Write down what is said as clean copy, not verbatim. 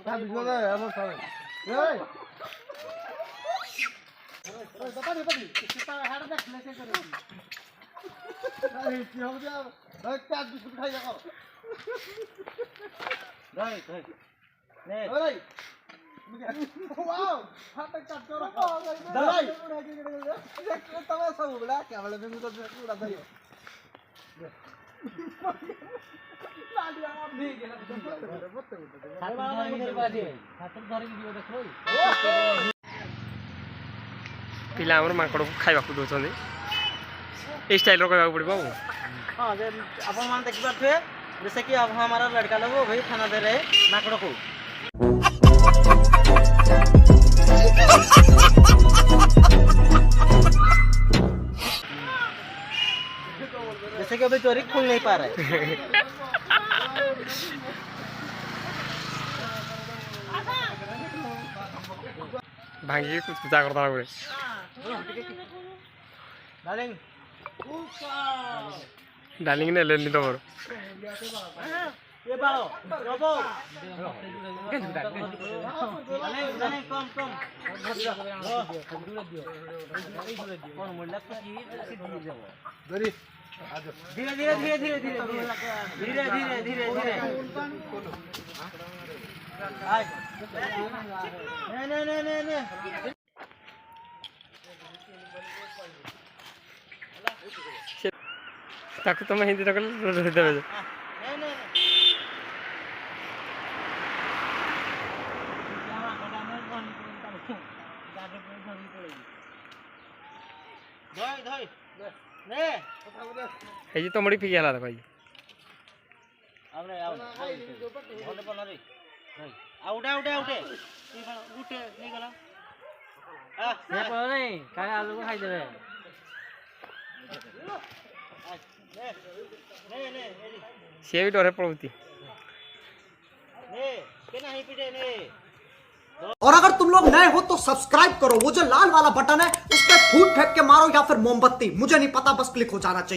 ତା ବିଜୟ ଆମ ସାରେ ଏଇ ओए बता दे कितना हाड़ देख ले से करे अरे की हो जा भाई क्या बिस्कुट खाई जा कर भाई ले ओए वाओ हाथ काट कर भाई तवा सब बड़ा क्या वाले में तो उड़ा दई लाडिया नहीं गेला खातर धरी वीडियो देखो पिला हमर माकड़ को खाइबा को दोचंदी ए स्टाइल रो कहबा पड़बो हां जे अपन मान देखि पाथे जैसे कि अब हमारा लड़का लोग भाई खाना दे रहे माकड़ को जैसे कि अभी चोरी खुल नहीं पा रहा है भांगी कुछ पूजा करता है डार्लिंग डार्लिंग ने ले ली तो और ये बालो रोबो डार्लिंग कम कौन मुल्ला को की दिए जाओ धीरे नहीं ताकू तुम हिंदी तक रोज देवे जी तो मड़ी फिया था भाई आउटे आउटे आउटे उठे नहीं गला ये पर नहीं काय आलू को खाई देबे ने से भी डरे पड़ती ने के नहीं पिटे ने। और अगर तुम लोग नए हो तो सब्सक्राइब करो, वो जो लाल वाला बटन है उस पर फूट फेंक के मारो या फिर मोमबत्ती, मुझे नहीं पता, बस क्लिक हो जाना चाहिए।